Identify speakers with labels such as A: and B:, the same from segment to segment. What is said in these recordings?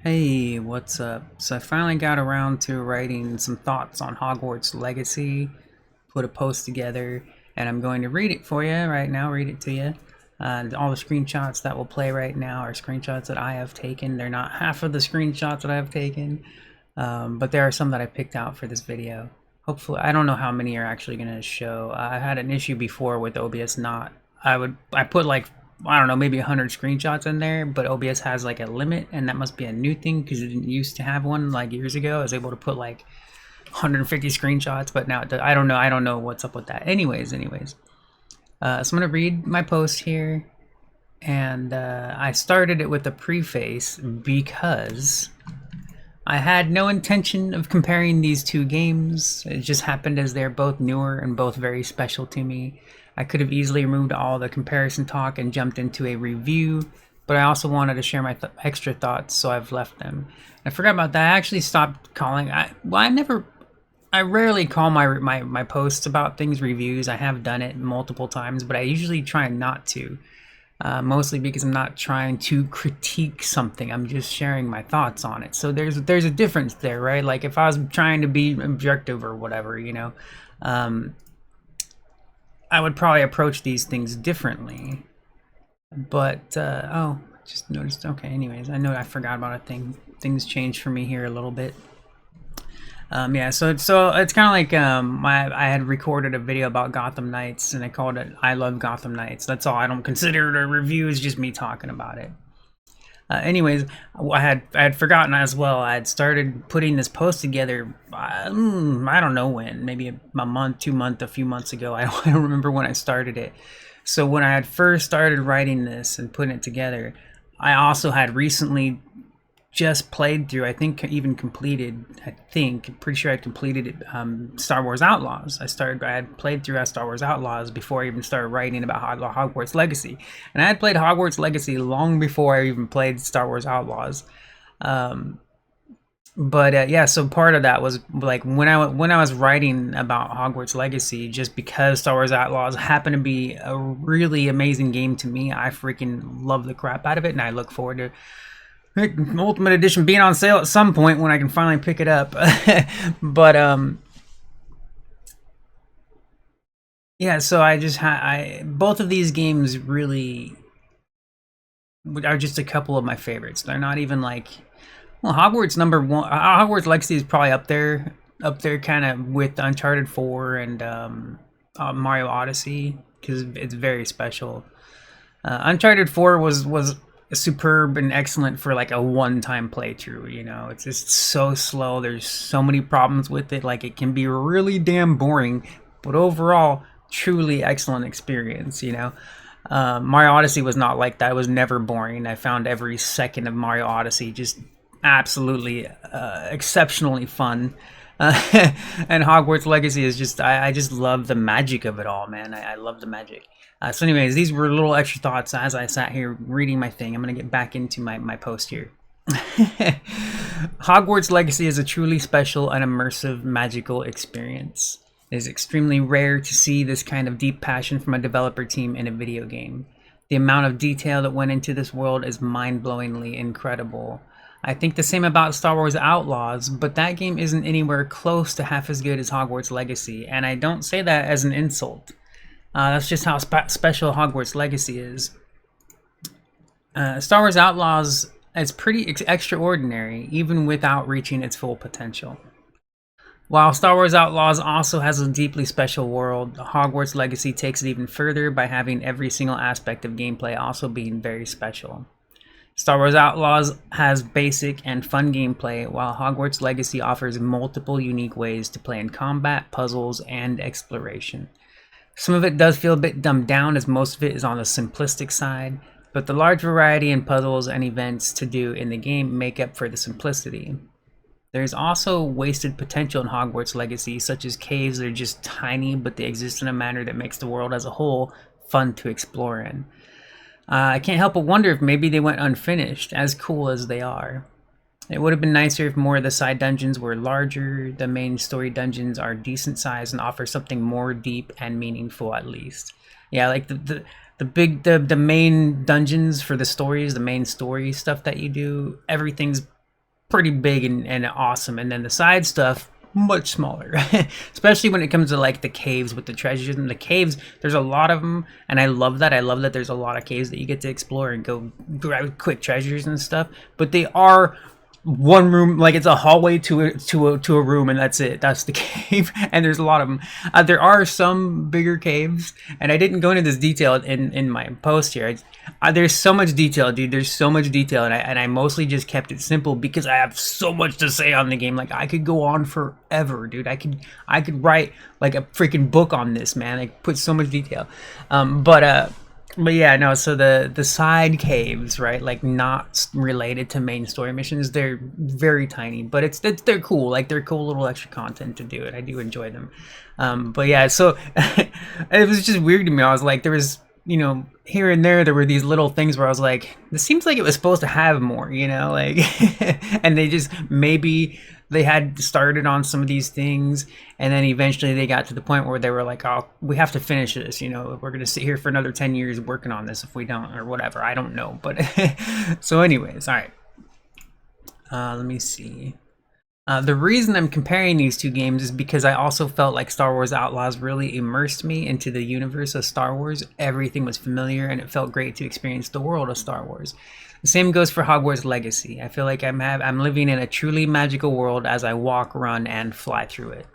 A: Hey, what's up? So I finally got around to writing some thoughts on Hogwarts Legacy, put a post together, and I'm going to read it for you right now, read it to you. All the screenshots that will play right now are screenshots that I have taken. They're not half of the screenshots that I have taken, but there are some that I picked out for this video. Hopefully, I don't know how many are actually going to show. I had an issue before with OBS not. I put like I don't know, maybe 100 screenshots in there, but OBS has like a limit, and that must be a new thing because it didn't used to have one like years ago. I was able to put like 150 screenshots, but now I don't know. I don't know what's up with that. Anyways, so I'm gonna read my post here, and I started it with a preface because I had no intention of comparing these two games. It just happened as they're both newer and both very special to me. I could have easily removed all the comparison talk and jumped into a review, but I also wanted to share my extra thoughts, so I've left them. I forgot about that. I actually stopped calling. I rarely call my posts about things reviews. I have done it multiple times, but I usually try not to. Mostly because I'm not trying to critique something. I'm just sharing my thoughts on it. So there's a difference there, right? Like if I was trying to be objective or whatever, um, I would probably approach these things differently. But oh, just noticed. Okay, anyways, I know I forgot about a thing. Things changed for me here a little bit. Yeah, so it's kind of like I had recorded a video about Gotham Knights, and I called it "I Love Gotham Knights." That's all. I don't consider it a review; it's just me talking about it. Anyways, I had forgotten as well. I had started putting this post together. I don't know when, maybe a month, 2 months, a few months ago. I don't remember when I started it. So when I had first started writing this and putting it together, I also had recently just played through, I think even completed, pretty sure I completed it, Star Wars Outlaws. I had played through Star Wars Outlaws before I even started writing about Hogwarts Legacy. And I had played Hogwarts Legacy long before I even played Star Wars Outlaws. But yeah, so part of that was like when I was writing about Hogwarts Legacy, just because Star Wars Outlaws happened to be a really amazing game to me, I freaking love the crap out of it, and I look forward to Ultimate Edition being on sale at some point when I can finally pick it up. But yeah, so I both of these games really are just a couple of my favorites. They're not even like, well, Hogwarts number one. Hogwarts Legacy is probably up there, kind of with Uncharted 4 and Mario Odyssey because it's very special. Uncharted 4 was superb and excellent for like a one-time playthrough. It's just so slow. There's so many problems with it. Like it can be really damn boring, but overall, truly excellent experience. Mario Odyssey was not like that. It was never boring. I found every second of Mario Odyssey just absolutely exceptionally fun. And Hogwarts Legacy is just, I just love the magic of it all, man. I love the magic. So anyways, these were little extra thoughts as I sat here reading my thing. I'm going to get back into my post here. Hogwarts Legacy is a truly special and immersive magical experience. It is extremely rare to see this kind of deep passion from a developer team in a video game. The amount of detail that went into this world is mind-blowingly incredible. I think the same about Star Wars Outlaws, but that game isn't anywhere close to half as good as Hogwarts Legacy, and I don't say that as an insult. That's just how special Hogwarts Legacy is. Star Wars Outlaws is pretty extraordinary, even without reaching its full potential. While Star Wars Outlaws also has a deeply special world, Hogwarts Legacy takes it even further by having every single aspect of gameplay also being very special. Star Wars Outlaws has basic and fun gameplay, while Hogwarts Legacy offers multiple unique ways to play in combat, puzzles, and exploration. Some of it does feel a bit dumbed down, as most of it is on the simplistic side, but the large variety in puzzles and events to do in the game make up for the simplicity. There's also wasted potential in Hogwarts Legacy, such as caves that are just tiny, but they exist in a manner that makes the world as a whole fun to explore in. I can't help but wonder if maybe they went unfinished, as cool as they are. It would have been nicer if more of the side dungeons were larger. The main story dungeons are decent size and offer something more deep and meaningful, at least. Yeah, like the main dungeons for the stories, the main story stuff that you do, everything's pretty big and awesome, and then the side stuff much smaller. Especially when it comes to like the caves with the treasures. And the caves, there's a lot of them, and I love that. I love that there's a lot of caves that you get to explore and go grab quick treasures and stuff, but they are one room, like it's a hallway to a room, and that's it. That's the cave. And there's a lot of them. There are some bigger caves, and I didn't go into this detail in my post here. There's so much detail, dude. There's so much detail, and I mostly just kept it simple because I have so much to say on the game. Like, I could go on forever, dude. I could write like a freaking book on this, man. I put so much detail. But yeah, no, so the side caves, right, like not related to main story missions, they're very tiny, but they're cool. Like, they're cool little extra content to do it. I do enjoy them. But yeah, so it was just weird to me. I was like, there was, you know, here and there were these little things where I was like, this seems like it was supposed to have more, you know, like, and they just, maybe they had started on some of these things, and then eventually they got to the point where they were like, oh, we have to finish this, you know, we're going to sit here for another 10 years working on this if we don't, or whatever. I don't know. But so anyways, all right. Let me see. The reason I'm comparing these two games is because I also felt like Star Wars Outlaws really immersed me into the universe of Star Wars. Everything was familiar, and it felt great to experience the world of Star Wars. The same goes for Hogwarts Legacy. I feel like I'm living in a truly magical world as I walk, run, and fly through it.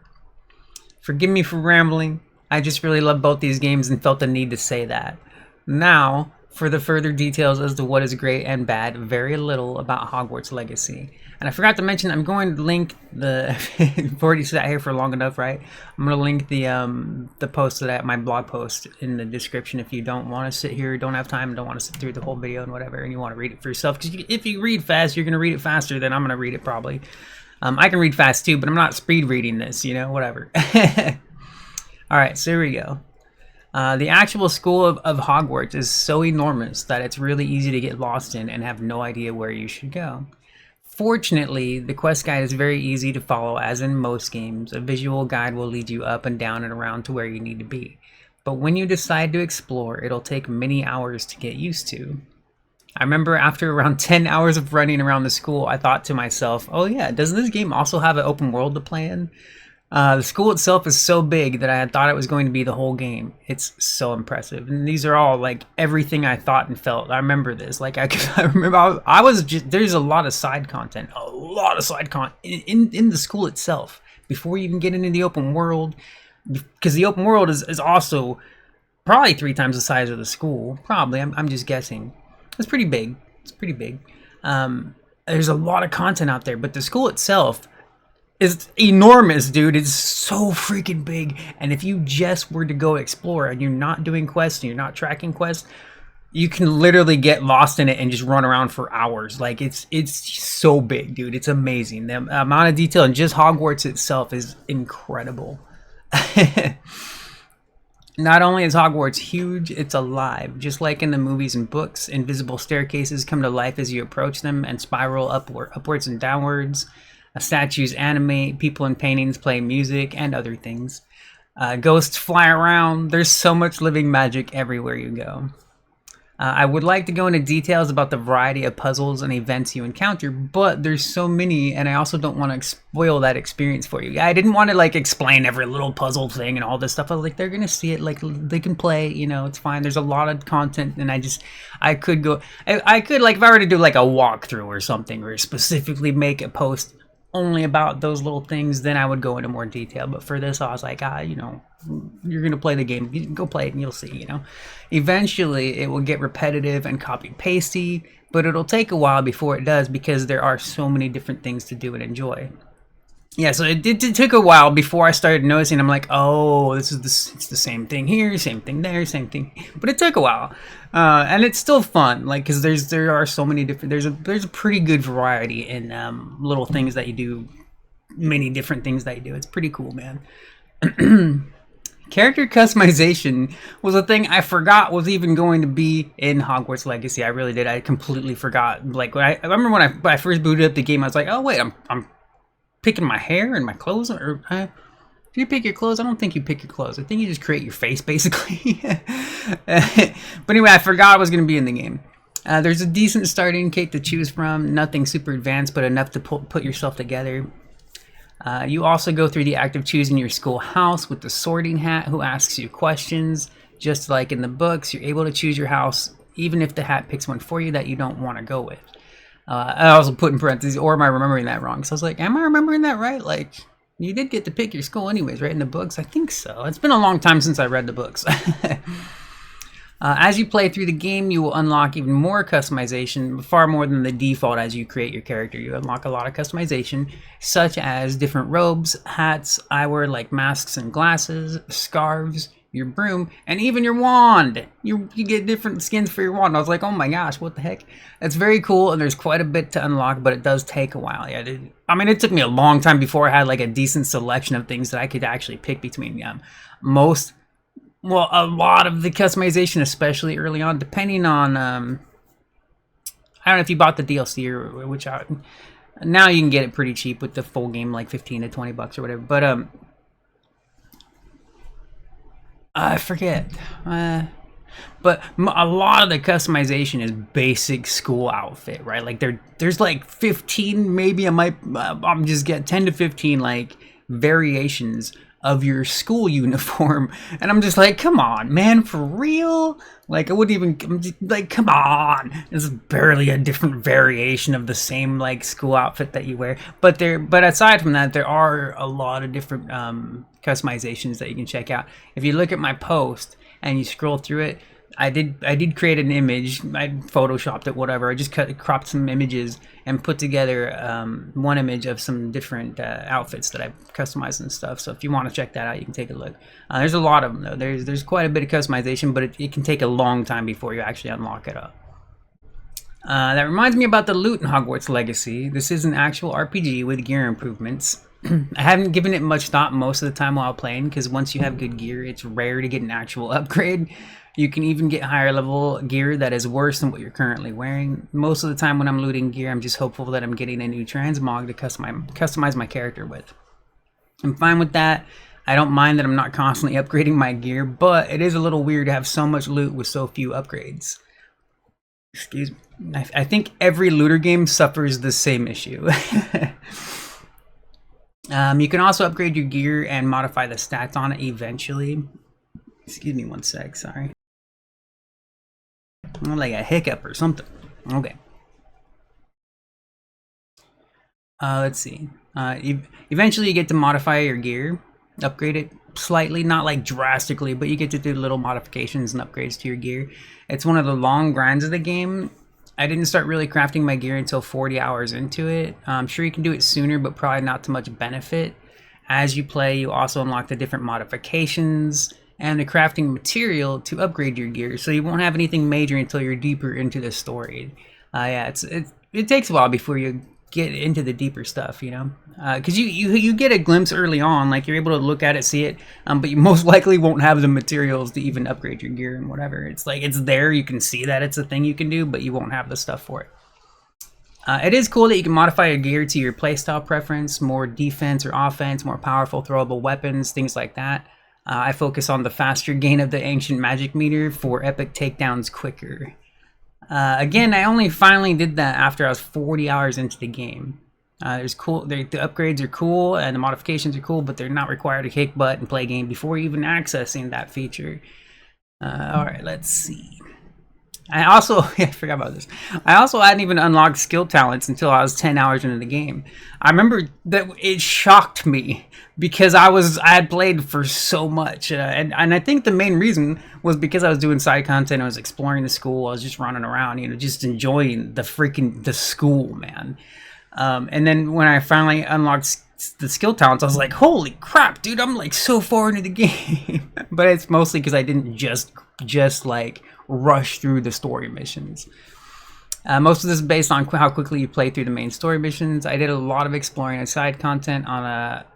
A: Forgive me for rambling. I just really love both these games and felt the need to say that. Now, for the further details as to what is great and bad, very little about Hogwarts Legacy. And I forgot to mention, I'm going to link I've already sat here for long enough, right? I'm going to link the post of that, my blog post, in the description if you don't want to sit here, don't have time, don't want to sit through the whole video and whatever, and you want to read it for yourself. Because if you read fast, you're going to read it faster than I'm going to read it probably. I can read fast too, but I'm not speed reading this, you know, whatever. Alright, so here we go. The actual school of Hogwarts is so enormous that it's really easy to get lost in and have no idea where you should go. Fortunately, the quest guide is very easy to follow, as in most games. A visual guide will lead you up and down and around to where you need to be. But when you decide to explore, it'll take many hours to get used to. I remember after around 10 hours of running around the school, I thought to myself, oh yeah, doesn't this game also have an open world to play in? The school itself is so big that I had thought it was going to be the whole game. It's so impressive. And these are all like everything I thought and felt. I remember this. Like I remember I was just, there's a lot of side content, in the school itself before you even get into the open world, because the open world is also probably 3 times the size of the school. Probably. I'm just guessing. It's pretty big. It's pretty big. There's a lot of content out there, but the school itself is enormous, dude. It's so freaking big. And if you just were to go explore and you're not doing quests and you're not tracking quests, you can literally get lost in it and just run around for hours. Like it's so big, dude. It's amazing. The amount of detail in just Hogwarts itself is incredible. Not only is Hogwarts huge, it's alive. Just like in the movies and books, invisible staircases come to life as you approach them and spiral upwards and downwards. Statues animate, people in paintings play music, and other things. Ghosts fly around. There's so much living magic everywhere you go. I would like to go into details about the variety of puzzles and events you encounter, but there's so many, and I also don't want to spoil that experience for you. I didn't want to like explain every little puzzle thing and all this stuff. I was like, they're gonna see it, like they can play, you know, it's fine. There's a lot of content, and I could like, if I were to do like a walkthrough or something, or specifically make a post only about those little things, then I would go into more detail. But for this, I was like, you know, you're gonna play the game, you go play it and you'll see, you know. Eventually it will get repetitive and copy pasty, but it'll take a while before it does, because there are so many different things to do and enjoy. Yeah, so it took a while before I started noticing. I'm like, oh, it's the same thing here, same thing there, same thing. But it took a while, and it's still fun. Like, because there are so many different. There's a pretty good variety in little things that you do, many different things that you do. It's pretty cool, man. Character customization was a thing I forgot was even going to be in Hogwarts Legacy. I really did. I completely forgot. Like, I remember when I first booted up the game, I was like, oh wait, I'm picking my hair and my clothes, or do you pick your clothes? I don't think you pick your clothes. I think you just create your face, basically. But anyway, I forgot I was going to be in the game. There's a decent starting kit to choose from, nothing super advanced, but enough to put yourself together. You also go through the act of choosing your school house with the sorting hat who asks you questions. Just like in the books, you're able to choose your house even if the hat picks one for you that you don't want to go with. I also put in parentheses, or am I remembering that wrong? So I was like, am I remembering that right? Like, you did get to pick your school anyways, right? In the books? I think so. It's been a long time since I read the books. As you play through the game, you will unlock even more customization, far more than the default as you create your character. You unlock a lot of customization, such as different robes, hats, eyewear like masks and glasses, scarves, your broom, and even your wand. You get different skins for your wand. I was like, oh my gosh, what the heck? It's very cool, and there's quite a bit to unlock, but it does take a while. Yeah, I mean, it took me a long time before I had like a decent selection of things that I could actually pick between. Well, a lot of the customization, especially early on, depending on, I don't know if you bought the DLC or which now you can get it pretty cheap with the full game, like 15 to 20 bucks or whatever. But I forget. But a lot of the customization is basic school outfit, right? Like there's like 15, maybe I'm just get 10 to 15 like variations of your school uniform, and I'm just like, come on, man, for real? Like, I wouldn't even, like, come on, this is barely a different variation of the same like school outfit that you wear. But aside from that, there are a lot of different customizations that you can check out. If you look at my post and you scroll through it, I did create an image. I photoshopped it, whatever. I just cropped some images and put together one image of some different outfits that I customized and stuff. So if you want to check that out, you can take a look. There's a lot of them though. There's quite a bit of customization, but it can take a long time before you actually unlock it up. That reminds me about the loot in Hogwarts Legacy. This is an actual RPG with gear improvements. I haven't given it much thought most of the time while playing, because once you have good gear, it's rare to get an actual upgrade. You can even get higher level gear that is worse than what you're currently wearing. Most of the time when I'm looting gear, I'm just hopeful that I'm getting a new transmog to customize my character with. I'm fine with that. I don't mind that I'm not constantly upgrading my gear, but it is a little weird to have so much loot with so few upgrades. Excuse me. I think every looter game suffers the same issue. You can also upgrade your gear and modify the stats on it eventually. Excuse me one sec, sorry. Like a hiccup or something. Okay. Let's see. Eventually you get to modify your gear, upgrade it slightly, not like drastically, but you get to do little modifications and upgrades to your gear. It's one of the long grinds of the game. I didn't start really crafting my gear until 40 hours into it. I'm sure you can do it sooner, but probably not to much benefit. As you play, you also unlock the different modifications and the crafting material to upgrade your gear, so you won't have anything major until you're deeper into the story. Yeah, it takes a while before you get into the deeper stuff, you know, because you get a glimpse early on, like you're able to look at it, see it, but you most likely won't have the materials to even upgrade your gear and whatever. It's like it's there, you can see that it's a thing you can do, but you won't have the stuff for it. It is cool that you can modify your gear to your playstyle preference, more defense or offense, more powerful throwable weapons, things like that. I focus on the faster gain of the ancient magic meter for epic takedowns quicker. Again, I only finally did that after I was 40 hours into the game. The upgrades are cool and the modifications are cool, but they're not required to kick butt and play game before even accessing that feature. Alright, let's see. I also, I forgot about this. I also hadn't even unlocked skill talents until I was 10 hours into the game. I remember that it shocked me because I had played for so much. And I think the main reason was because I was doing side content, I was exploring the school, I was just running around, you know, just enjoying the school, man. And then when I finally unlocked the skill talents, I was like, holy crap, dude, I'm like so far into the game. But it's mostly because I didn't just like rush through the story missions. Most of this is based on how quickly you play through the main story missions. I did a lot of exploring and side content on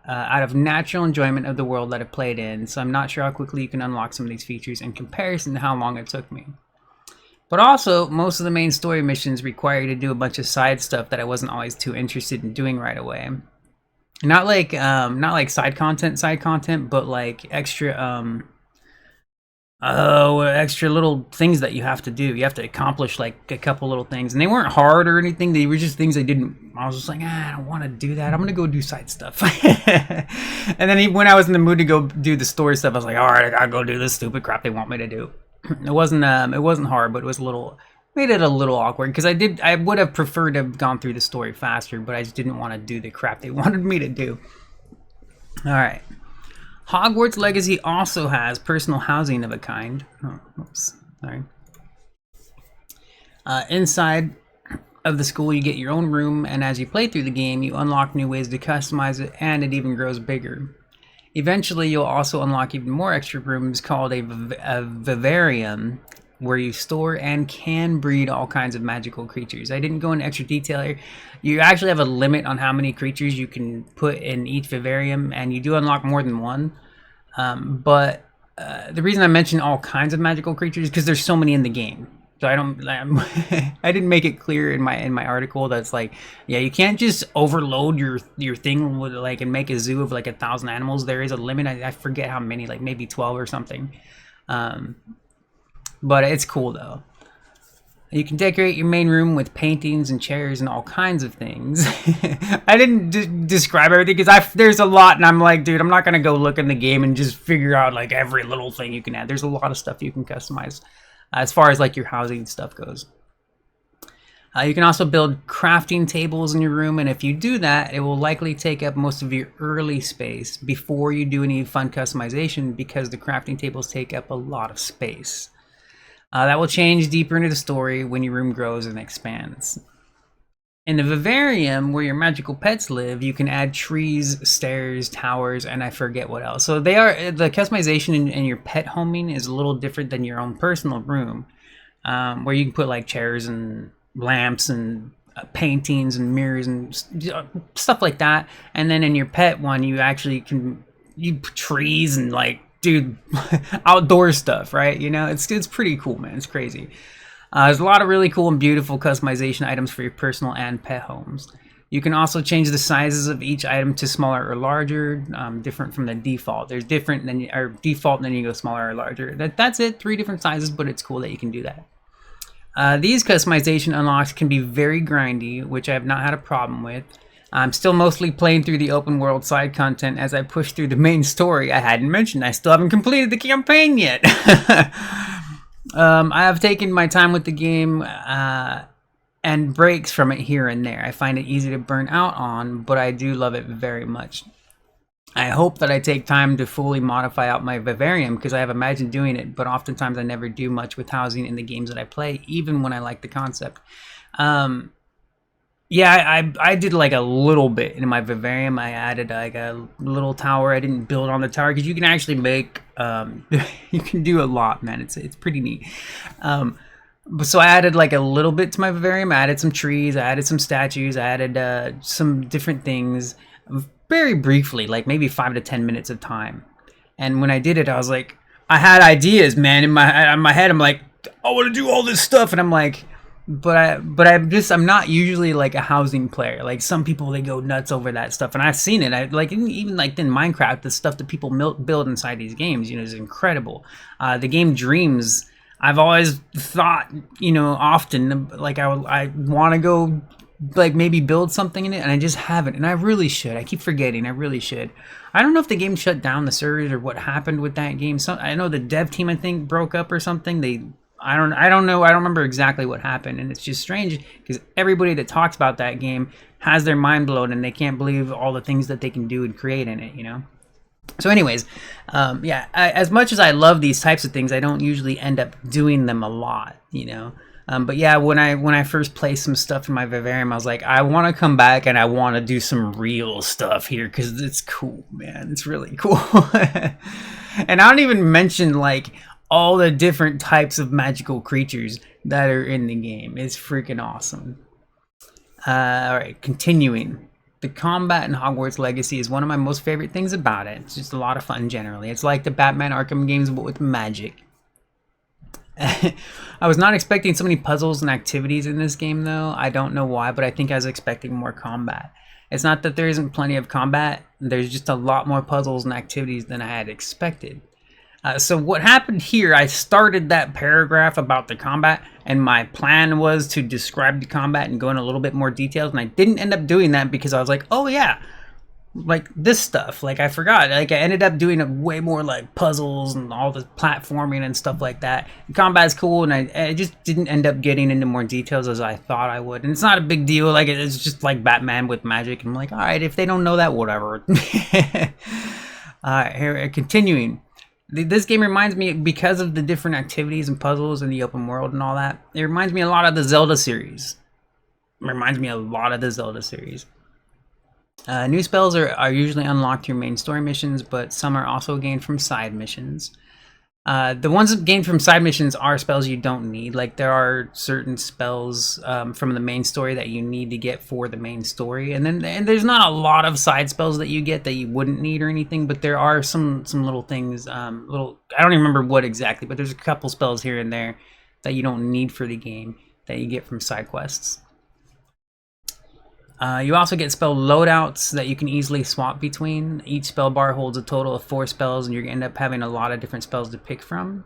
A: out of natural enjoyment of the world that I played in, so I'm not sure how quickly you can unlock some of these features in comparison to how long it took me. But also, most of the main story missions require you to do a bunch of side stuff that I wasn't always too interested in doing right away. Not like side content, but like extra extra little things that you have to do. You have to accomplish like a couple little things, and they weren't hard or anything. They were just things I didn't. I was just like, I don't want to do that. I'm gonna go do side stuff. And then when I was in the mood to go do the story stuff, I was like, all right, I gotta go do this stupid crap they want me to do. It wasn't hard, but it was a little made it a little awkward because I would have preferred to have gone through the story faster, but I just didn't want to do the crap they wanted me to do. All right. Hogwarts Legacy also has personal housing of a kind. Oh, oops, sorry. Inside of the school, you get your own room, and as you play through the game, you unlock new ways to customize it, and it even grows bigger. Eventually, you'll also unlock even more extra rooms called a vivarium, where you store and can breed all kinds of magical creatures. I didn't go into extra detail here. You actually have a limit on how many creatures you can put in each vivarium, and you do unlock more than one. But the reason I mention all kinds of magical creatures is because there's so many in the game. So I didn't make it clear in my article that's like, yeah, you can't just overload your thing with like and make a zoo of like 1,000 animals. There is a limit. I forget how many, like maybe 12 or something. But it's cool though. You can decorate your main room with paintings and chairs and all kinds of things. I didn't describe everything because there's a lot, and I'm like, dude, I'm not gonna go look in the game and just figure out like every little thing you can add. There's a lot of stuff you can customize as far as like your housing stuff goes. You can also build crafting tables in your room, and if you do that, it will likely take up most of your early space before you do any fun customization because the crafting tables take up a lot of space. That will change deeper into the story when your room grows and expands. In the vivarium, where your magical pets live, you can add trees, stairs, towers, and I forget what else. So the customization in your pet homing is a little different than your own personal room, where you can put like chairs and lamps and paintings and mirrors and stuff like that. And then in your pet one, you actually can put trees and like, dude, outdoor stuff, right? You know, it's pretty cool, man. It's crazy. There's a lot of really cool and beautiful customization items for your personal and pet homes. You can also change the sizes of each item to smaller or larger, different from the default. There's different than default, and then you go smaller or larger. That's it. 3 different sizes, but it's cool that you can do that. These customization unlocks can be very grindy, which I have not had a problem with. I'm still mostly playing through the open world side content as I push through the main story. I hadn't mentioned I still haven't completed the campaign yet. I have taken my time with the game and breaks from it here and there. I find it easy to burn out on, but I do love it very much. I hope that I take time to fully modify out my vivarium because I have imagined doing it, but oftentimes I never do much with housing in the games that I play, even when I like the concept. Yeah, I did like a little bit in my vivarium. I added like a little tower. I didn't build on the tower because you can actually make you can do a lot, man. It's pretty neat. So I added like a little bit to my vivarium. I added some trees. I added some statues. I added some different things very briefly, like maybe 5 to 10 minutes of time. And when I did it, I was like, I had ideas, man, in my head. I'm like, I want to do all this stuff, and I'm like. But I'm not usually like a housing player. Like some people, they go nuts over that stuff, and I've seen it. I like even like in Minecraft, the stuff that people build inside these games, you know, is incredible. The game Dreams, I've always thought, you know, often like I want to go like maybe build something in it, and I just haven't, and I really should. I keep forgetting. I really should. I don't know if the game shut down the servers or what happened with that game. So I know the dev team, I think, broke up or something. I don't know. I don't remember exactly what happened, and it's just strange because everybody that talks about that game has their mind blown, and they can't believe all the things that they can do and create in it, you know. So, anyways, yeah. As much as I love these types of things, I don't usually end up doing them a lot, you know. But yeah, when I first placed some stuff in my vivarium, I was like, I want to come back and I want to do some real stuff here because it's cool, man. It's really cool. And I don't even mention like all the different types of magical creatures that are in the game. It's freaking awesome. Alright, continuing. The combat in Hogwarts Legacy is one of my most favorite things about it. It's just a lot of fun generally. It's like the Batman Arkham games, but with magic. I was not expecting so many puzzles and activities in this game, though. I don't know why, but I think I was expecting more combat. It's not that there isn't plenty of combat. There's just a lot more puzzles and activities than I had expected. So what happened here, I started that paragraph about the combat, and my plan was to describe the combat and go in a little bit more details, and I didn't end up doing that because I was like, oh yeah, like this stuff, like I forgot, like I ended up doing a way more like puzzles and all the platforming and stuff like that. The combat's cool, and I just didn't end up getting into more details as I thought I would, and it's not a big deal, like it's just like Batman with magic, and I'm like, all right, if they don't know that, whatever. All right, here, continuing. This game reminds me, because of the different activities and puzzles in the open world and all that, it reminds me a lot of the Zelda series. It reminds me a lot of the Zelda series. New spells are usually unlocked through main story missions, but some are also gained from side missions. The ones that gained from side missions are spells you don't need. Like, there are certain spells from the main story that you need to get for the main story, and there's not a lot of side spells that you get that you wouldn't need or anything, but there are some little things, I don't even remember what exactly, but there's a couple spells here and there that you don't need for the game that you get from side quests. You also get spell loadouts that you can easily swap between. Each spell bar holds a total of 4 spells, and you're going to end up having a lot of different spells to pick from.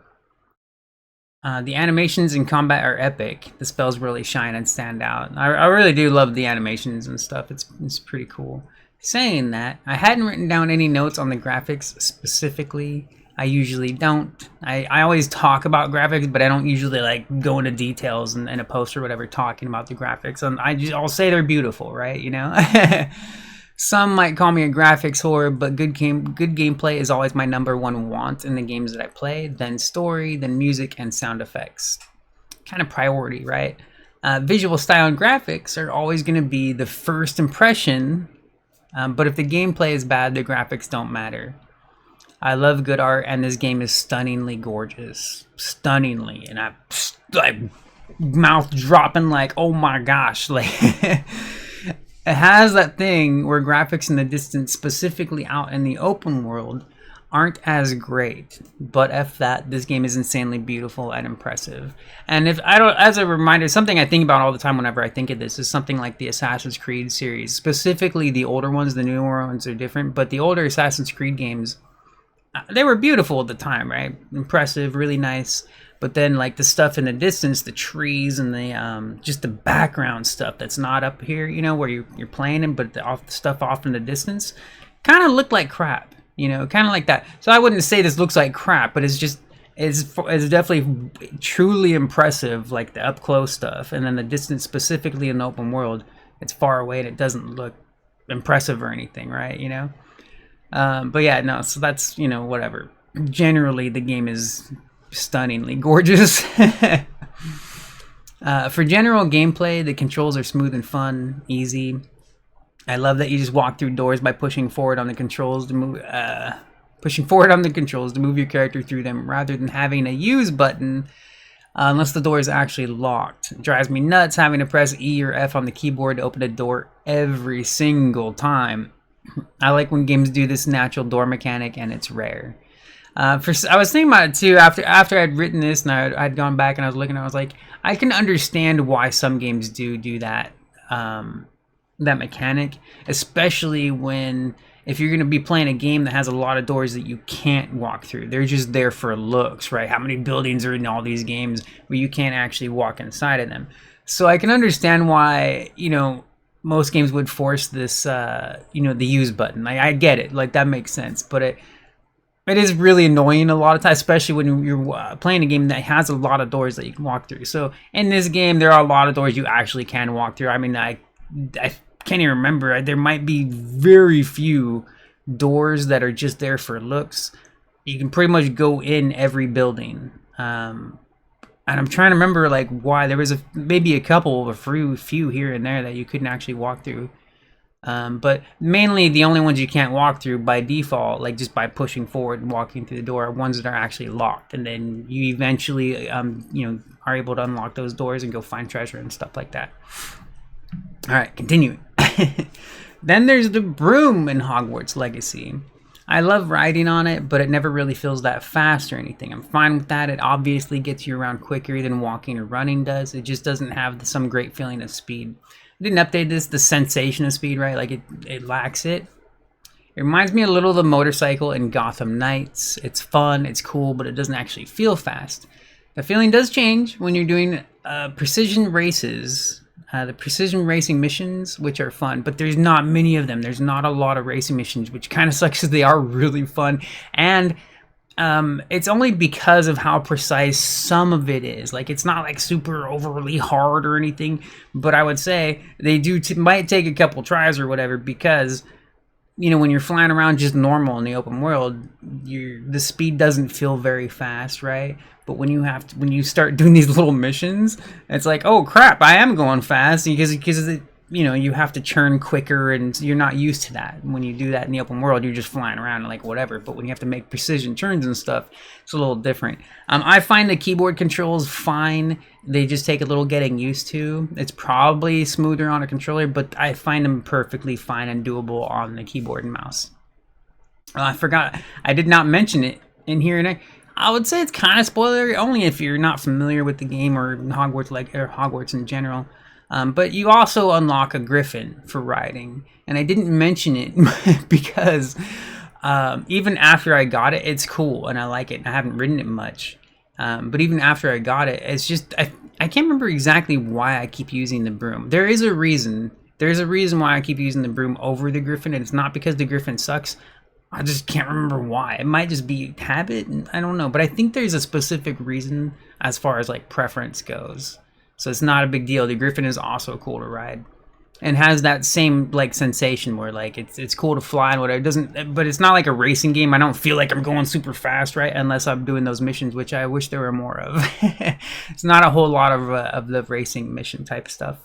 A: The animations in combat are epic. The spells really shine and stand out. I really do love the animations and stuff. It's pretty cool. Saying that, I hadn't written down any notes on the graphics specifically. I usually don't. I always talk about graphics, but I don't usually like go into details in a post or whatever talking about the graphics. And I'll say they're beautiful, right? You know, some might call me a graphics whore, but good gameplay is always my #1 want in the games that I play. Then story, then music and sound effects. Kind of priority, right? Visual style and graphics are always going to be the first impression, but if the gameplay is bad, the graphics don't matter. I love good art, and this game is stunningly gorgeous. Stunningly. And I'm like mouth dropping like, oh my gosh. Like it has that thing where graphics in the distance, specifically out in the open world, aren't as great. But F that, this game is insanely beautiful and impressive. And if I don't, as a reminder, something I think about all the time whenever I think of this is something like the Assassin's Creed series. Specifically the older ones, the newer ones are different, but the older Assassin's Creed games, they were beautiful at the time, right? Impressive, really nice. But then, like, the stuff in the distance, the trees and the just the background stuff that's not up here, you know, where you're playing it, but the stuff off in the distance, kind of looked like crap, you know, kind of like that. So I wouldn't say this looks like crap, but it's definitely truly impressive, like the up close stuff, and then the distance, specifically in the open world, it's far away and it doesn't look impressive or anything, right? You know. But yeah, no, so that's, you know, whatever. Generally, the game is stunningly gorgeous. For general gameplay, the controls are smooth and fun, easy. I love that you just walk through doors by pushing forward on the controls to move, your character through them, rather than having a use button unless the door is actually locked. It drives me nuts having to press E or F on the keyboard to open a door every single time. I like when games do this natural door mechanic, and it's rare. I was thinking about it too after I'd written this, and I'd gone back and I was looking. I was like, I can understand why some games do that that mechanic, especially if you're going to be playing a game that has a lot of doors that you can't walk through. They're just there for looks, right? How many buildings are in all these games where you can't actually walk inside of them? So I can understand why, you know, most games would force this, you know, the use button. I get it, like that makes sense, but it is really annoying a lot of times, especially when you're playing a game that has a lot of doors that you can walk through. So in this game, there are a lot of doors you actually can walk through. I mean, I can't even remember. There might be very few doors that are just there for looks. You can pretty much go in every building. And I'm trying to remember like why there was maybe a couple of a few here and there that you couldn't actually walk through. But mainly the only ones you can't walk through by default, like just by pushing forward and walking through the door, are ones that are actually locked. And then you eventually, you know, are able to unlock those doors and go find treasure and stuff like that. All right, continuing. Then there's the broom in Hogwarts Legacy. I love riding on it, but it never really feels that fast or anything. I'm fine with that. It obviously gets you around quicker than walking or running does. It just doesn't have some great feeling of speed. I didn't update this, the sensation of speed, right? Like it lacks it. It reminds me a little of the motorcycle in Gotham Knights. It's fun, it's cool, but it doesn't actually feel fast. The feeling does change when you're doing precision races, the precision racing missions, which are fun, but there's not many of them. There's not a lot of racing missions, which kind of sucks because they are really fun. And it's only because of how precise some of it is. Like, it's not like super overly hard or anything, but I would say they might take a couple tries or whatever, because you know, when you're flying around just normal in the open world, the speed doesn't feel very fast, right? But when you start doing these little missions, it's like, oh crap, I am going fast, because you know, you have to churn quicker, and you're not used to that. When you do that in the open world, you're just flying around and like whatever. But when you have to make precision turns and stuff, it's a little different. I find the keyboard controls fine. They just take a little getting used to. It's probably smoother on a controller, but I find them perfectly fine and doable on the keyboard and mouse. I forgot, I did not mention it in here, and I would say it's kind of spoilery, only if you're not familiar with the game or Hogwarts, or Hogwarts in general. But you also unlock a griffin for riding, and I didn't mention it because even after I got it, it's cool and I like it. I haven't ridden it much, but even after I got it, it's just I can't remember exactly why I keep using the broom. There is a reason. There's a reason why I keep using the broom over the griffin, and it's not because the griffin sucks. I just can't remember why. It might just be habit, and I don't know. But I think there's a specific reason as far as like preference goes. So it's not a big deal. The griffin is also cool to ride, and has that same like sensation where like it's cool to fly and whatever. It doesn't, but it's not like a racing game. I don't feel like I'm going super fast, right? Unless I'm doing those missions, which I wish there were more of. It's not a whole lot of the racing mission type stuff.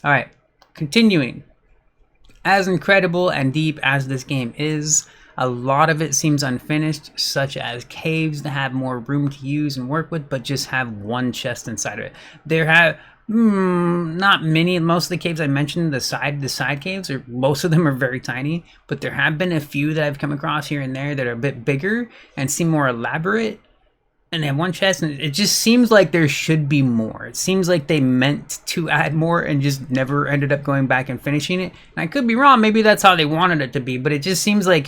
A: All right, continuing. As incredible and deep as this game is, a lot of it seems unfinished, such as caves that have more room to use and work with, but just have one chest inside of it. There have not many. Most of the caves I mentioned, the side caves, or most of them are very tiny, but there have been a few that I've come across here and there that are a bit bigger and seem more elaborate. And they have one chest, and it just seems like there should be more. It seems like they meant to add more and just never ended up going back and finishing it. And I could be wrong. Maybe that's how they wanted it to be, but it just seems like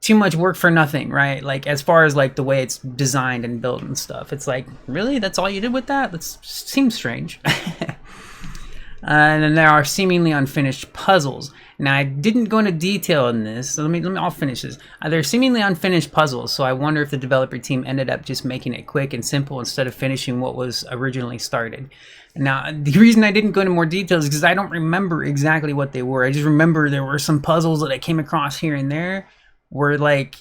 A: too much work for nothing, right? Like, as far as like the way it's designed and built and stuff, it's like, really? That's all you did with that? That seems strange. And then there are seemingly unfinished puzzles. Now, I didn't go into detail in this, so I'll finish this. They're seemingly unfinished puzzles, so I wonder if the developer team ended up just making it quick and simple instead of finishing what was originally started. Now, the reason I didn't go into more details is because I don't remember exactly what they were. I just remember there were some puzzles that I came across here and there where, like,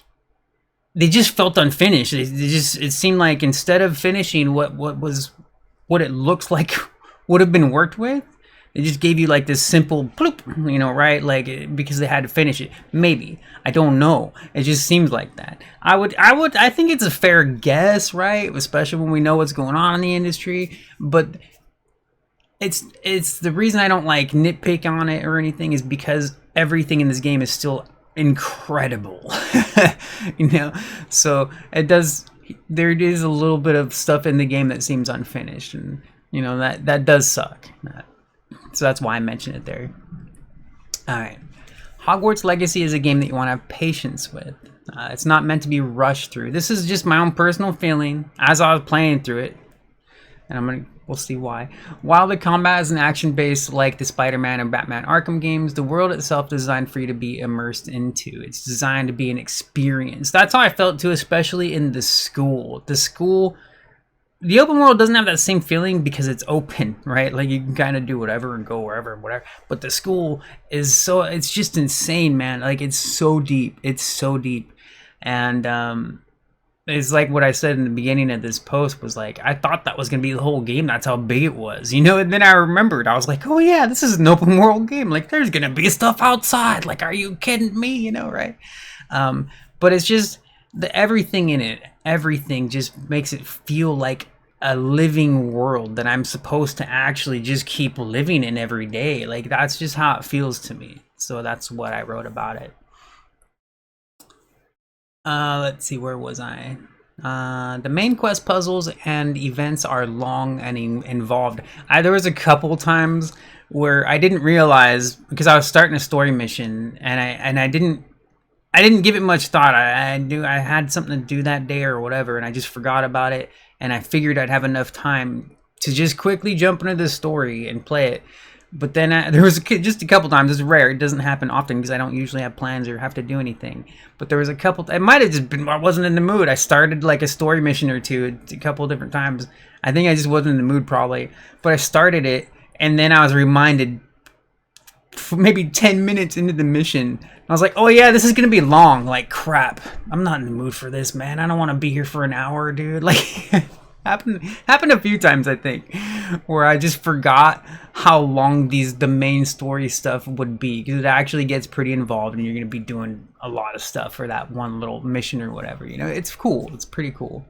A: they just felt unfinished. It seemed like instead of finishing what it looks like would have been worked with, they just gave you like this simple bloop, you know, right? Like, because they had to finish it. Maybe. I don't know. It just seems like that. I think it's a fair guess, right? Especially when we know what's going on in the industry. But it's the reason I don't like nitpick on it or anything is because everything in this game is still incredible. You know? So there is a little bit of stuff in the game that seems unfinished, and you know, that does suck. So that's why I mentioned it there. Alright. Hogwarts Legacy is a game that you want to have patience with. It's not meant to be rushed through. This is just my own personal feeling as I was playing through it. And we'll see why. While the combat is an action-based like the Spider-Man and Batman Arkham games, the world itself is designed for you to be immersed into. It's designed to be an experience. That's how I felt too, especially in the school. The open world doesn't have that same feeling because it's open, right? Like, you can kind of do whatever and go wherever and whatever. But the school is it's just insane, man. Like, it's so deep. It's so deep. And it's like what I said in the beginning of this post was like, I thought that was going to be the whole game. That's how big it was, you know? And then I remembered. I was like, oh yeah, this is an open world game. Like, there's going to be stuff outside. Like, are you kidding me? You know, right? But it's just everything in it. Everything just makes it feel like a living world that I'm supposed to actually just keep living in every day. Like, that's just how it feels to me. So that's what I wrote about it. Let's see, where was I? The main quest puzzles and events are long and involved. There was a couple times where I didn't realize, because I was starting a story mission and I didn't give it much thought. I knew I had something to do that day or whatever, and I just forgot about it. And I figured I'd have enough time to just quickly jump into the story and play it. But then there was just a couple times. It's rare. It doesn't happen often because I don't usually have plans or have to do anything. But there was a couple. It might have just been I wasn't in the mood. I started like a story mission or two a couple different times. I think I just wasn't in the mood probably. But I started it, and then I was reminded maybe 10 minutes into the mission. I was like, oh yeah, this is gonna be long. Like, crap, I'm not in the mood for this, man. I don't want to be here for an hour, dude. Like, happened a few times, I think, where I just forgot how long the main story stuff would be, because it actually gets pretty involved and you're gonna be doing a lot of stuff for that one little mission or whatever. You know, it's cool. It's pretty cool.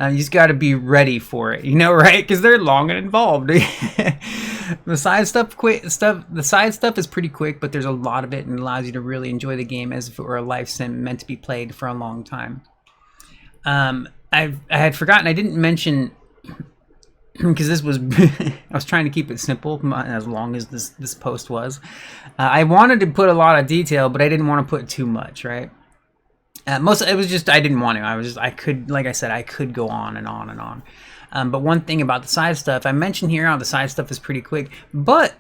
A: You just got to be ready for it, you know, right? Because they're long and involved. The side stuff is pretty quick, but there's a lot of it and allows you to really enjoy the game as if it were a life sim meant to be played for a long time. I had forgotten, I didn't mention, because this was I was trying to keep it simple as long as this post was. I wanted to put a lot of detail, but I didn't want to put too much, right? It was just I didn't want to. I could, like I said, I could go on and on and on. But one thing about the side stuff, I mentioned here how the side stuff is pretty quick. But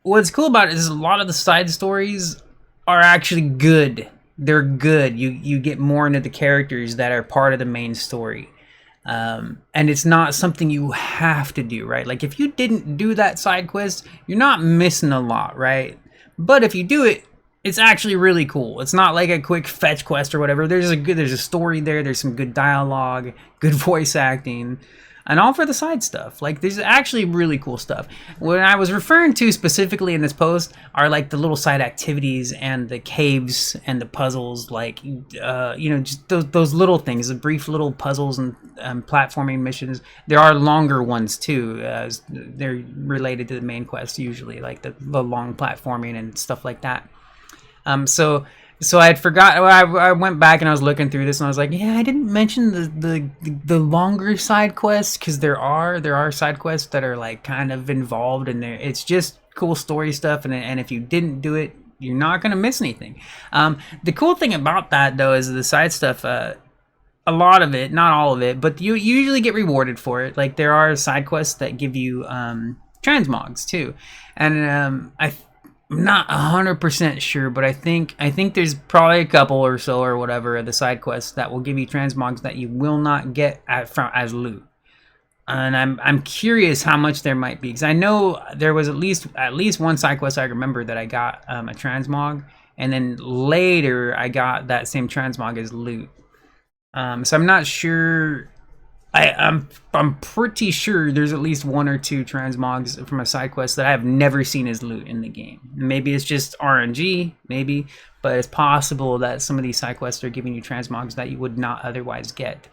A: what's cool about it is a lot of the side stories are actually good. They're good. You get more into the characters that are part of the main story. And it's not something you have to do, right? Like, if you didn't do that side quest, you're not missing a lot, right? But if you do it, it's actually really cool. It's not like a quick fetch quest or whatever. There's a story there. There's some good dialogue, good voice acting, and all for the side stuff. Like, there's actually really cool stuff. What I was referring to specifically in this post are like the little side activities and the caves and the puzzles, like, you know, just those little things, the brief little puzzles and platforming missions. There are longer ones too. They're related to the main quest usually, like the long platforming and stuff like that. So I had forgot. I went back and I was looking through this and I was like, yeah, I didn't mention the longer side quests, because there are side quests that are like kind of involved in there. It's just cool story stuff, and if you didn't do it, you're not gonna miss anything. The cool thing about that though is the side stuff. A lot of it, not all of it, but you usually get rewarded for it. Like, there are side quests that give you transmogs too, and I'm not 100% sure, but I think there's probably a couple or so or whatever of the side quests that will give you transmogs that you will not get as loot. And I'm curious how much there might be, because I know there was at least one side quest I remember that I got a transmog, and then later I got that same transmog as loot. So I'm not sure. I'm pretty sure there's at least one or two transmogs from a side quest that I have never seen as loot in the game. Maybe it's just RNG, maybe, but it's possible that some of these side quests are giving you transmogs that you would not otherwise get,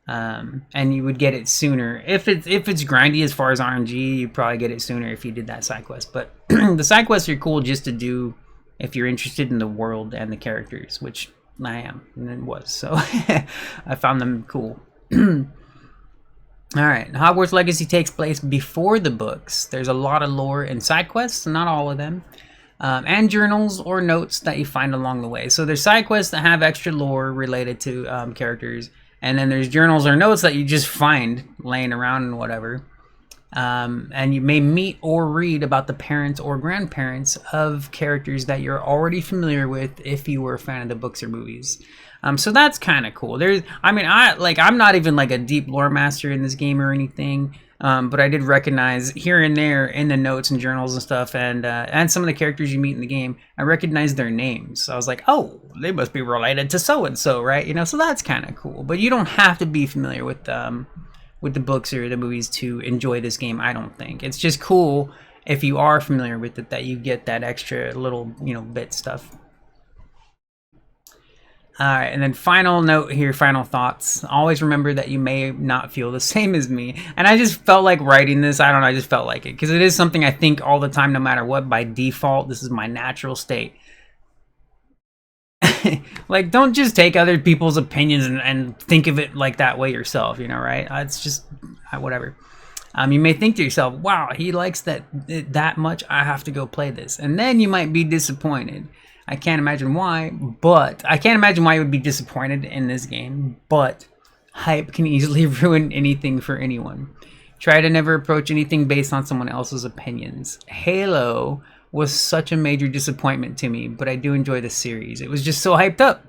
A: and you would get it sooner if it's grindy as far as RNG. You probably get it sooner if you did that side quest. But the side quests are cool just to do if you're interested in the world and the characters, which I am and was. So I found them cool. Alright, Hogwarts Legacy takes place before the books. There's a lot of lore and side quests, not all of them, and journals or notes that you find along the way. So there's side quests that have extra lore related to characters, and then there's journals or notes that you just find laying around and whatever. And you may meet or read about the parents or grandparents of characters that you're already familiar with if you were a fan of the books or movies. So that's kind of cool. I'm not even like a deep lore master in this game or anything, but I did recognize here and there in the notes and journals and stuff, and some of the characters you meet in the game, I recognized their names. So I was like, oh, they must be related to so and so, right? You know, so that's kind of cool. But you don't have to be familiar with the books or the movies to enjoy this game. I don't think it's just cool if you are familiar with it that you get that extra little, you know, bit stuff. Alright, and then final note here, final thoughts. Always remember that you may not feel the same as me. And I just felt like writing this. I don't know, I just felt like it. Because it is something I think all the time, no matter what. By default, this is my natural state. Like, don't just take other people's opinions and think of it like that way yourself, you know, right? It's just whatever. You may think to yourself, wow, he likes that much, I have to go play this. And then you might be disappointed. I can't imagine why, but I can't imagine why you would be disappointed in this game, but hype can easily ruin anything for anyone. Try to never approach anything based on someone else's opinions. Halo was such a major disappointment to me, but I do enjoy the series. It was just so hyped up.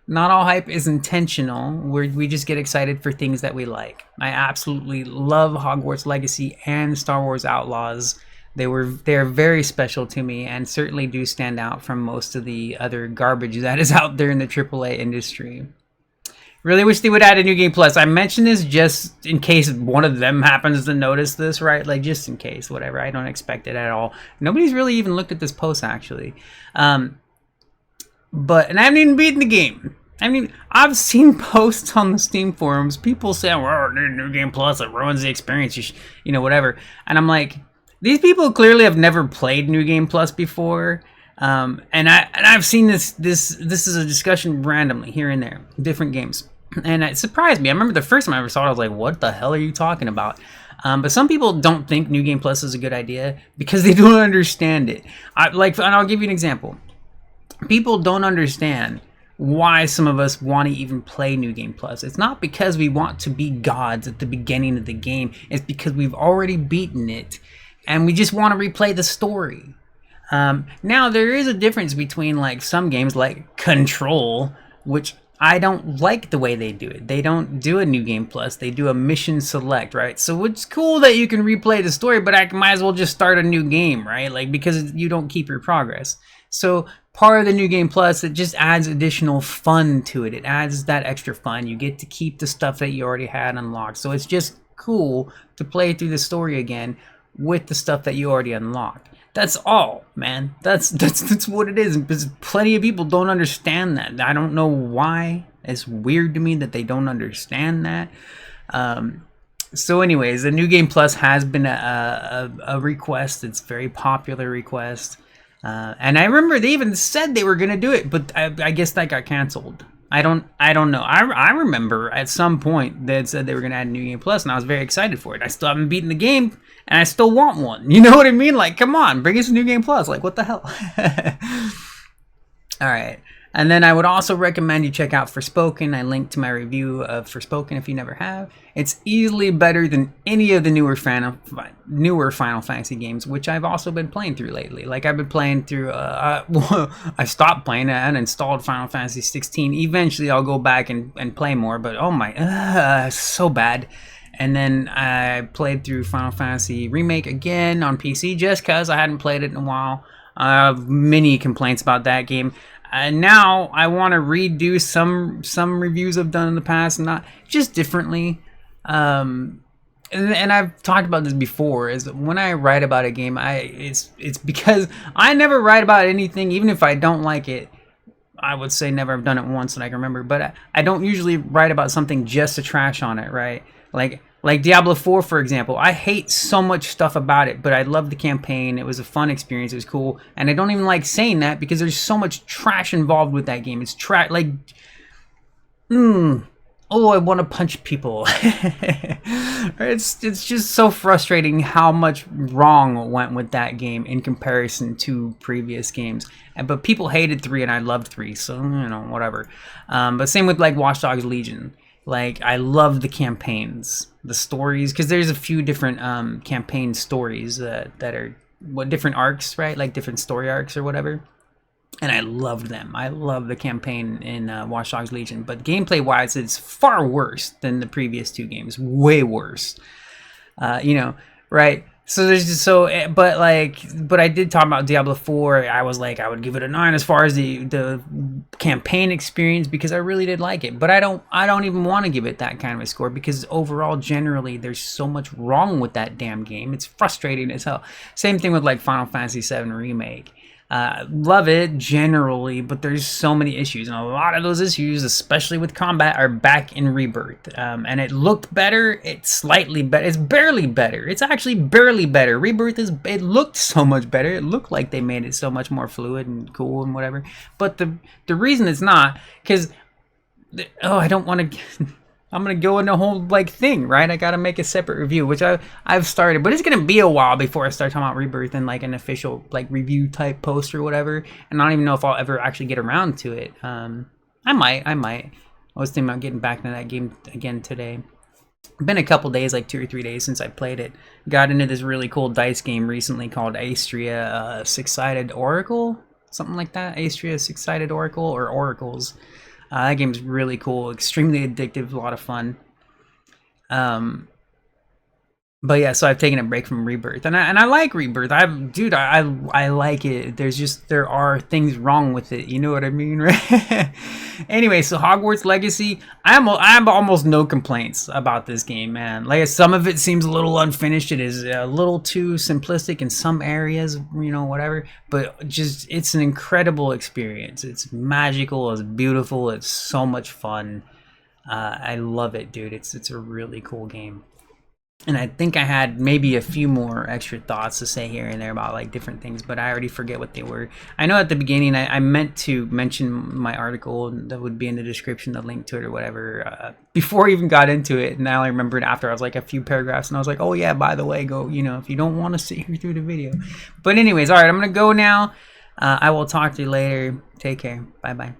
A: Not all hype is intentional. We just get excited for things that we like. I absolutely love Hogwarts Legacy and Star Wars Outlaws. They're very special to me and certainly do stand out from most of the other garbage that is out there in the AAA industry. Really wish they would add a New Game Plus. I mention this just in case one of them happens to notice this, right? Like, just in case, whatever. I don't expect it at all. Nobody's really even looked at this post, actually. And I haven't even beaten the game. I mean, I've seen posts on the Steam forums. People say, well, New Game Plus, it ruins the experience, you know, whatever. And I'm like, these people clearly have never played New Game Plus before. And I've seen this is a discussion randomly here and there, different games. And it surprised me. I remember the first time I ever saw it, I was like, what the hell are you talking about? But some people don't think New Game Plus is a good idea because they don't understand it. And I'll give you an example. People don't understand why some of us want to even play New Game Plus. It's not because we want to be gods at the beginning of the game. It's because we've already beaten it and we just want to replay the story. Now, there is a difference between like some games like Control, which I don't like the way they do it. They don't do a New Game Plus. They do a mission select, right? So it's cool that you can replay the story, but I might as well just start a new game, right? Like, because you don't keep your progress. So part of the New Game Plus, it just adds additional fun to it. It adds that extra fun. You get to keep the stuff that you already had unlocked. So it's just cool to play through the story again with the stuff that you already unlocked. That's all, man. That's what it is. Because plenty of people don't understand that. I don't know why. It's weird to me that they don't understand that. So anyways, the New Game Plus has been a request. It's a very popular request. And I remember they even said they were going to do it, but I guess that got canceled. I don't know. I remember at some point they said they were going to add New Game Plus, and I was very excited for it. I still haven't beaten the game, and I still want one. You know what I mean? Like, come on, bring us a New Game Plus. Like, what the hell? All right. And then I would also recommend you check out Forspoken. I linked to my review of Forspoken if you never have. It's easily better than any of the newer Final Fantasy games, which I've also been playing through lately. Like, I've been playing through, I stopped playing it and installed Final Fantasy 16. Eventually I'll go back and play more, but oh my, so bad. And then I played through Final Fantasy Remake again on PC just because I hadn't played it in a while. I have many complaints about that game. And now I want to redo some reviews I've done in the past, not just differently. And I've talked about this before. Is when I write about a game, it's because I never write about anything, even if I don't like it. I would say never. I've done it once that I can remember, but I don't usually write about something just to trash on it, right? Like Diablo 4, for example. I hate so much stuff about it, but I love the campaign. It was a fun experience. It was cool. And I don't even like saying that because there's so much trash involved with that game. It's trash. Like, oh, I want to punch people. It's just so frustrating how much wrong went with that game in comparison to previous games. But people hated 3 and I loved 3, so, you know, whatever. But same with, like, Watch Dogs Legion. Like, I love the campaigns, the stories, because there's a few different campaign stories that are different arcs, right? Like different story arcs or whatever. And I loved them. I love the campaign in Watch Dogs Legion. But gameplay-wise, it's far worse than the previous 2 games. Way worse. You know, right? So there's just but I did talk about Diablo 4. I was like, I would give it a 9 as far as the campaign experience because I really did like it. But I don't even want to give it that kind of a score because overall, generally, there's so much wrong with that damn game. It's frustrating as hell. Same thing with like Final Fantasy VII Remake. Love it generally, but there's so many issues, and a lot of those issues, especially with combat, are back in Rebirth. And it looked better. It's slightly better. It's barely better. It's actually barely better. Rebirth is. It looked so much better. It looked like they made it so much more fluid and cool and whatever. But the reason it's not, because I don't want to. I'm gonna go in the whole like thing, right? I gotta make a separate review, which I've started, but it's gonna be a while before I start talking about Rebirth and like an official like review type post or whatever. And I don't even know if I'll ever actually get around to it. I might. I was thinking about getting back into that game again today. Been a couple days, like 2 or 3 days since I played it. Got into this really cool dice game recently called Astria Six-Sided Oracle, something like that. Astria Six-Sided Oracle or Oracles. That game's really cool, extremely addictive, a lot of fun. But yeah, so I've taken a break from Rebirth, and I like Rebirth. I like it. There are things wrong with it. You know what I mean, right? Anyway, so Hogwarts Legacy, I have almost no complaints about this game, man. Like some of it seems a little unfinished. It is a little too simplistic in some areas, you know, whatever. But just it's an incredible experience. It's magical. It's beautiful. It's so much fun. I love it, dude. It's a really cool game. And I think I had maybe a few more extra thoughts to say here and there about like different things, but I already forget what they were. I know at the beginning I meant to mention my article that would be in the description, the link to it or whatever, before I even got into it. And now I remembered after I was like a few paragraphs and I was like, oh yeah, by the way, go, you know, if you don't want to sit here through the video. But anyways, all right, I'm going to go now. I will talk to you later. Take care. Bye-bye.